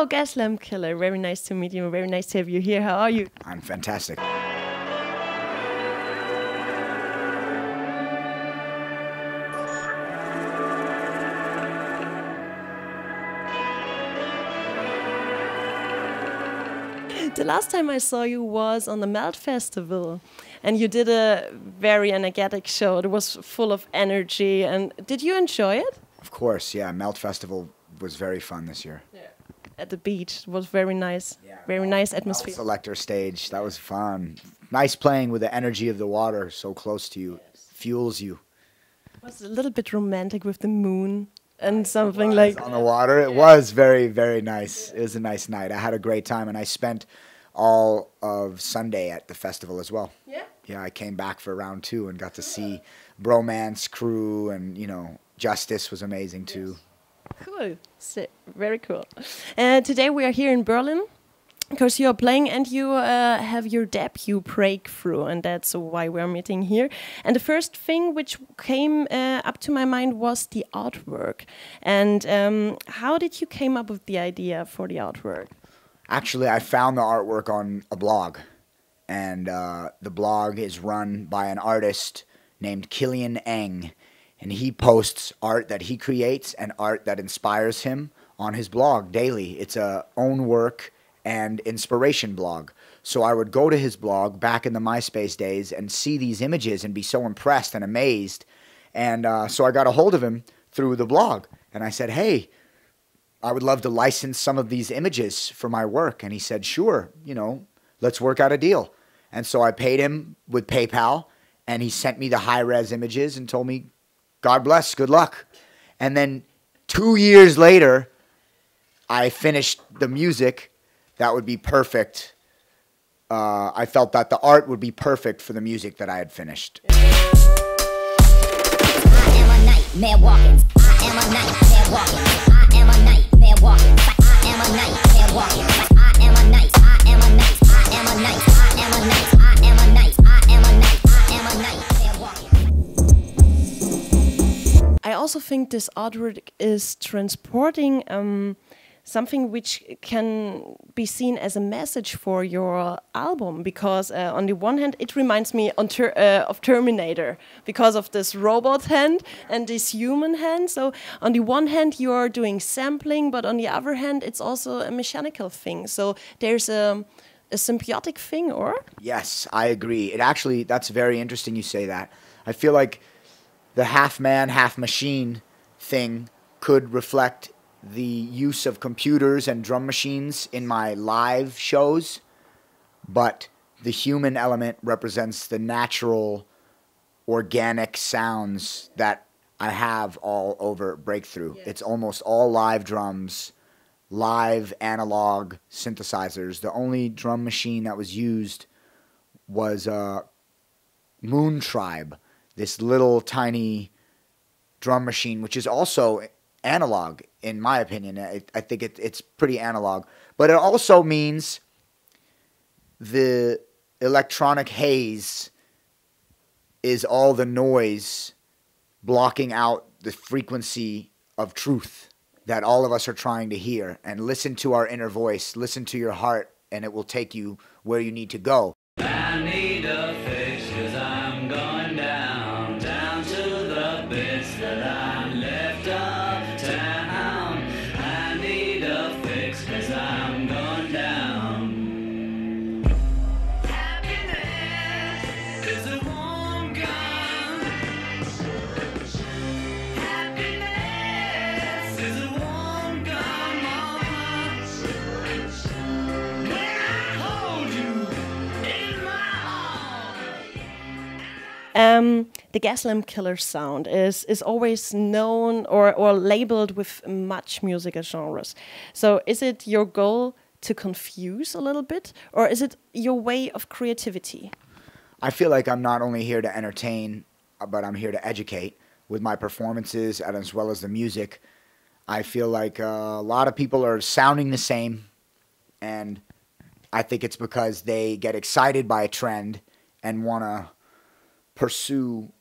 Hello, Gaslamp Killer. Very nice to meet you. Very nice to have you here. How are you? I'm fantastic. The last time I saw you was on the Melt Festival, and you did a very energetic show. It was full of energy. And did you enjoy it? Of course, yeah. Melt Festival was very fun this year. Yeah. At the beach, it was very nice. Yeah, very nice atmosphere. Selector stage, that was fun. Nice playing with the energy of the water so close to you. Yes. Fuels you. It was a little bit romantic with the moon and something like on the water. It was very, very nice. It was a nice night. I had a great time, and I spent all of Sunday at the festival as well. Yeah. Yeah, I came back for round 2 and got to see Bromance Crew, and Justice was amazing too. Cool. Very cool. Today we are here in Berlin because you are playing and you have your debut breakthrough, and that's why we're meeting here. And the first thing which came up to my mind was the artwork. And how did you came up with the idea for the artwork? Actually, I found the artwork on a blog, and the blog is run by an artist named Killian Eng, and he posts art that he creates and art that inspires him on his blog daily. It's a own work and inspiration blog. So I would go to his blog back in the MySpace days and see these images and be so impressed and amazed. And so I got a hold of him through the blog, and I said, hey, I would love to license some of these images for my work. And he said, sure, let's work out a deal. And so I paid him with PayPal, and he sent me the high-res images and told me, God bless, good luck. And then 2 years later, I finished the music that would be perfect. I felt that the art would be perfect for the music that I had finished. I am a nightmare walking. I am a nightmare walking. I am a nightmare walking. I am a nightmare walking. I am a night. I am a night. I am a night. I am a night. I am a night. I am a night. I am a nightmare walking. I also think this artwork is transporting something which can be seen as a message for your album, because on the one hand it reminds me of Terminator because of this robot hand and this human hand. So on the one hand you are doing sampling, but on the other hand it's also a mechanical thing. So there's a symbiotic thing, or? Yes, I agree. That's very interesting you say that. I feel like the half man, half machine thing could reflect the use of computers and drum machines in my live shows, but the human element represents the natural, organic sounds that I have all over Breakthrough. Yeah. It's almost all live drums, live analog synthesizers. The only drum machine that was used was Moon Tribe, this little tiny drum machine, which is also analog, in my opinion. I think it's pretty analog. But it also means the electronic haze is all the noise blocking out the frequency of truth that all of us are trying to hear. And listen to our inner voice, listen to your heart, and it will take you where you need to go. I need a fix 'cause I'm going down, down to the bits that I left uptown. I need a fix 'cause I'm going down. Happiness is a warm gun. Happiness is a warm gun, mama. When I hold you in my arms. The Gaslamp Killer sound is always known or labeled with much musical genres. So is it your goal to confuse a little bit, or is it your way of creativity? I feel like I'm not only here to entertain, but I'm here to educate with my performances and as well as the music. I feel like a lot of people are sounding the same, and I think it's because they get excited by a trend and want to pursue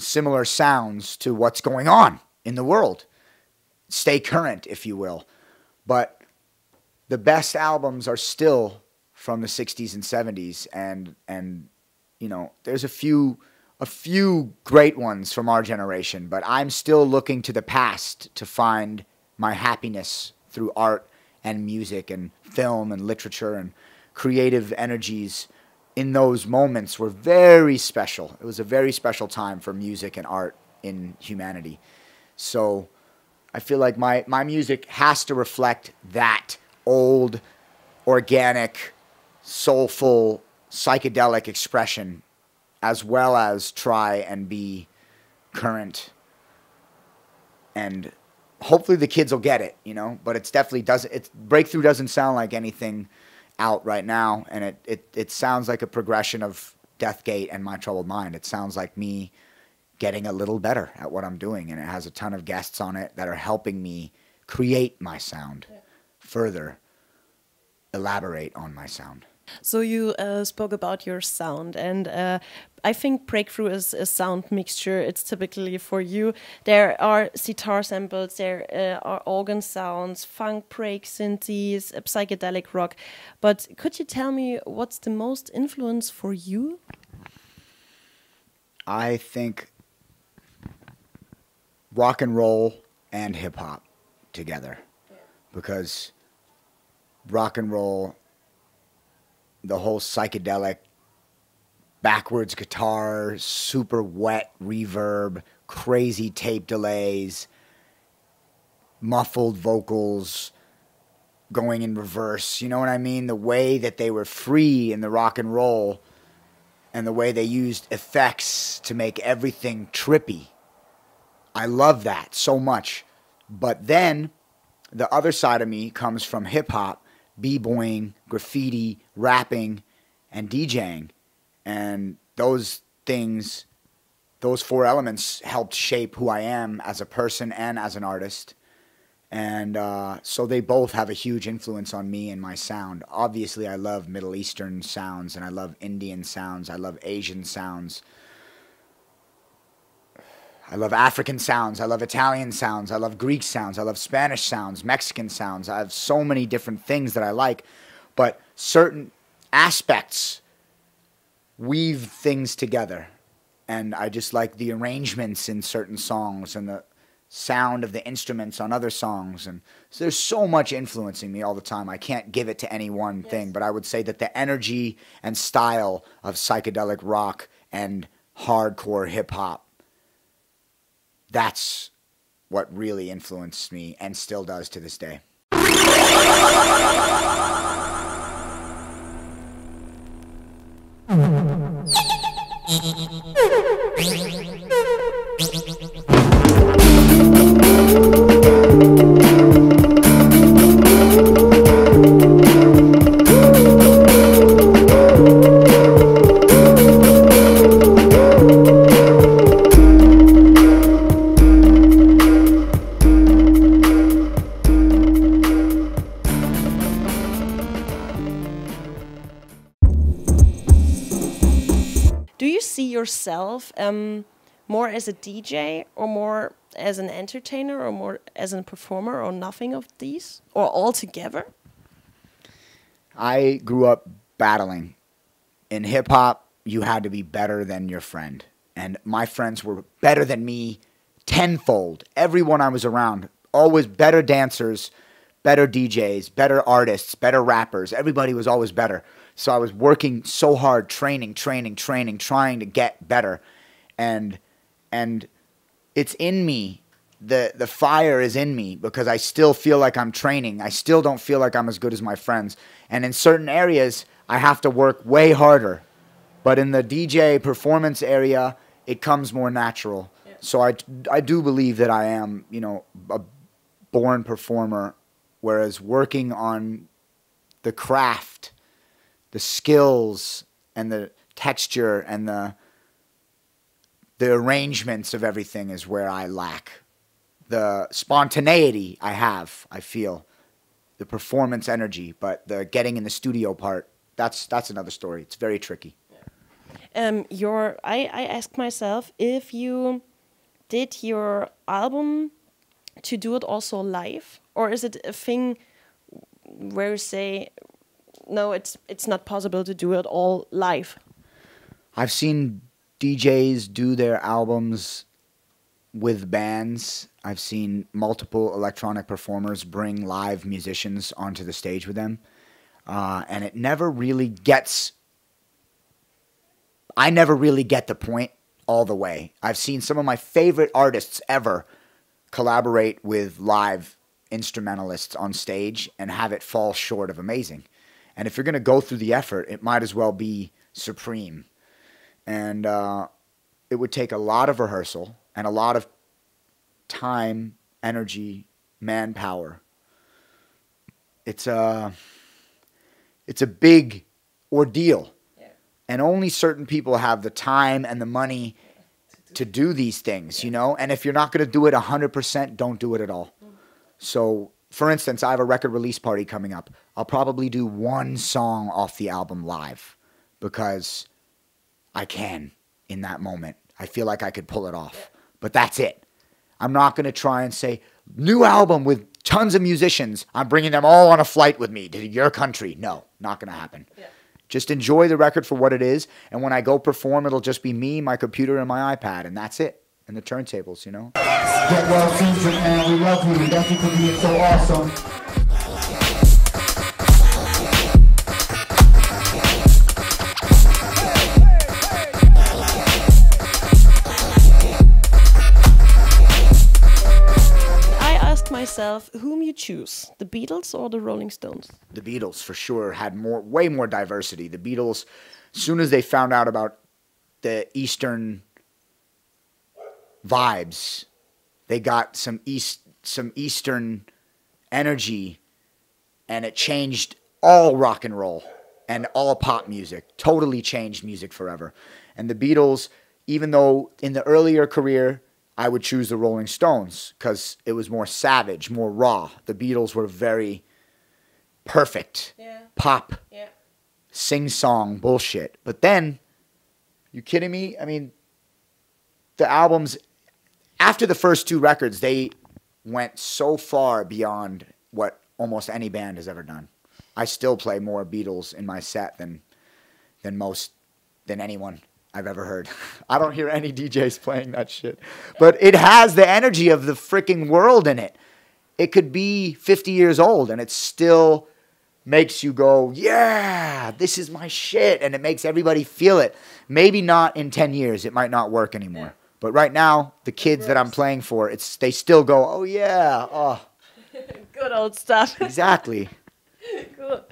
similar sounds to what's going on in the world. Stay current, if you will. But the best albums are still from the 60s and 70s, and you know, there's a few great ones from our generation, but I'm still looking to the past to find my happiness through art and music and film and literature, and creative energies in those moments were very special. It was a very special time for music and art in humanity. So I feel like my music has to reflect that old, organic, soulful, psychedelic expression, as well as try and be current. And hopefully the kids will get it, you know, but it's definitely Breakthrough doesn't sound like anything out right now, and it sounds like a progression of Deathgate and My Troubled Mind. It sounds like me getting a little better at what I'm doing, and it has a ton of guests on it that are helping me create my sound, further elaborate on my sound. So you spoke about your sound, and I think Breakthrough is a sound mixture. It's typically for you. There are sitar samples, there are organ sounds, funk break, synthes, psychedelic rock. But could you tell me what's the most influence for you? I think rock and roll and hip hop together, because rock and roll, the whole psychedelic backwards guitar, super wet reverb, crazy tape delays, muffled vocals going in reverse, you know what I mean? The way that they were free in the rock and roll, and the way they used effects to make everything trippy. I love that so much. But then the other side of me comes from hip-hop, b-boying, graffiti, rapping, and DJing. And those things, those four elements helped shape who I am as a person and as an artist. And so they both have a huge influence on me and my sound. Obviously, I love Middle Eastern sounds, and I love Indian sounds. I love Asian sounds. I love African sounds. I love Italian sounds. I love Greek sounds. I love Spanish sounds, Mexican sounds. I have so many different things that I like. But certain aspects weave things together. And I just like the arrangements in certain songs and the sound of the instruments on other songs. And so there's so much influencing me all the time. I can't give it to any one thing. But I would say that the energy and style of psychedelic rock and hardcore hip-hop, that's what really influenced me and still does to this day. Do you see yourself more as a DJ, or more as an entertainer, or more as a performer, or nothing of these, or all together? I grew up battling. In hip-hop, you had to be better than your friend. And my friends were better than me tenfold. Everyone I was around, always better dancers, better DJs, better artists, better rappers. Everybody was always better. So I was working so hard, training, trying to get better. And it's in me. The fire is in me, because I still feel like I'm training. I still don't feel like I'm as good as my friends. And in certain areas, I have to work way harder. But in the DJ performance area, it comes more natural. Yeah. So I do believe that I am, you know, a born performer, whereas working on the craft, the skills and the texture and the arrangements of everything is where I lack. The spontaneity I have, I feel. The performance energy, but the getting in the studio part, that's another story. It's very tricky. I asked myself if you did your album to do it also live, or is it a thing where you say, no, it's not possible to do it all live? I've seen DJs do their albums with bands. I've seen multiple electronic performers bring live musicians onto the stage with them. And it never really gets... I never really get the point all the way. I've seen some of my favorite artists ever collaborate with live instrumentalists on stage and have it fall short of amazing. And if you're going to go through the effort, it might as well be supreme. And it would take a lot of rehearsal and a lot of time, energy, manpower. It's a big ordeal. And only certain people have the time and the money to do these things, you know? And if you're not going to do it 100%, don't do it at all. So, for instance, I have a record release party coming up. I'll probably do one song off the album live because I can in that moment. I feel like I could pull it off. But that's it. I'm not going to try and say, new album with tons of musicians. I'm bringing them all on a flight with me to your country. No, not going to happen. Yeah. Just enjoy the record for what it is, and when I go perform, it'll just be me, my computer, and my iPad, and that's it. And the turntables, you know? Get well seasoned, man. We love you. Thank you for being so awesome. Myself, whom you choose, the Beatles or the Rolling Stones? The Beatles, for sure, had way more diversity. The Beatles, as soon as they found out about the Eastern vibes, they got some Eastern energy, and it changed all rock and roll and all pop music. Totally changed music forever. And the Beatles, even though in the earlier career, I would choose the Rolling Stones because it was more savage, more raw. The Beatles were very perfect. Yeah. Pop. Yeah. Sing-song bullshit. But then, you kidding me? I mean, the albums, after the first two records, they went so far beyond what almost any band has ever done. I still play more Beatles in my set than anyone I've ever heard. I don't hear any DJs playing that shit. But it has the energy of the freaking world in it. It could be 50 years old and it still makes you go, yeah, this is my shit. And it makes everybody feel it. Maybe not in 10 years. It might not work anymore. But right now, the kids that I'm playing for, they still go, oh yeah, oh. Good old stuff. Exactly. Cool.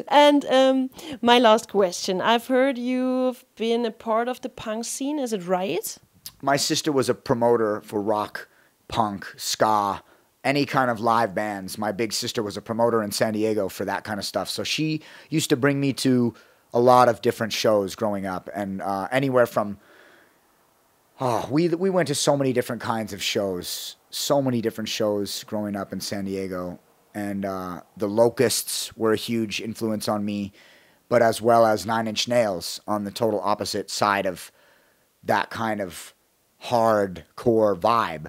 And my last question. I've heard you've been a part of the punk scene. Is it right? My sister was a promoter for rock, punk, ska, any kind of live bands. My big sister was a promoter in San Diego for that kind of stuff. So she used to bring me to a lot of different shows growing up. And anywhere from... we went to so many different kinds of shows. So many different shows growing up in San Diego. And the Locusts were a huge influence on me, but as well as Nine Inch Nails on the total opposite side of that kind of hardcore vibe.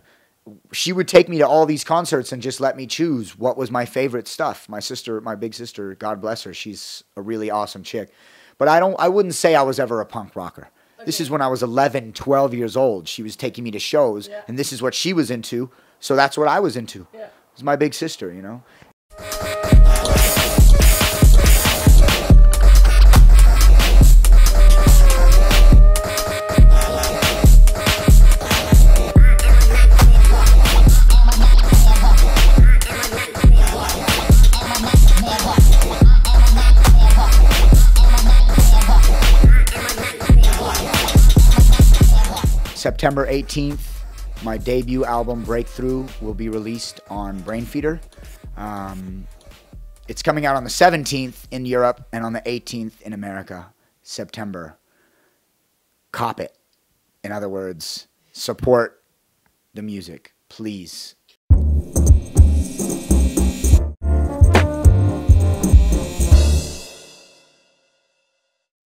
She would take me to all these concerts and just let me choose what was my favorite stuff. My sister, my big sister, God bless her, she's a really awesome chick. But I wouldn't say I was ever a punk rocker. Okay. This is when I was 11, 12 years old. She was taking me to shows, and this is what she was into, so that's what I was into. Yeah. It was my big sister, you know. September 18th, my debut album, Breakthrough, will be released on Brainfeeder. It's coming out on the 17th in Europe and on the 18th in America, September. Cop it. In other words, support the music, please.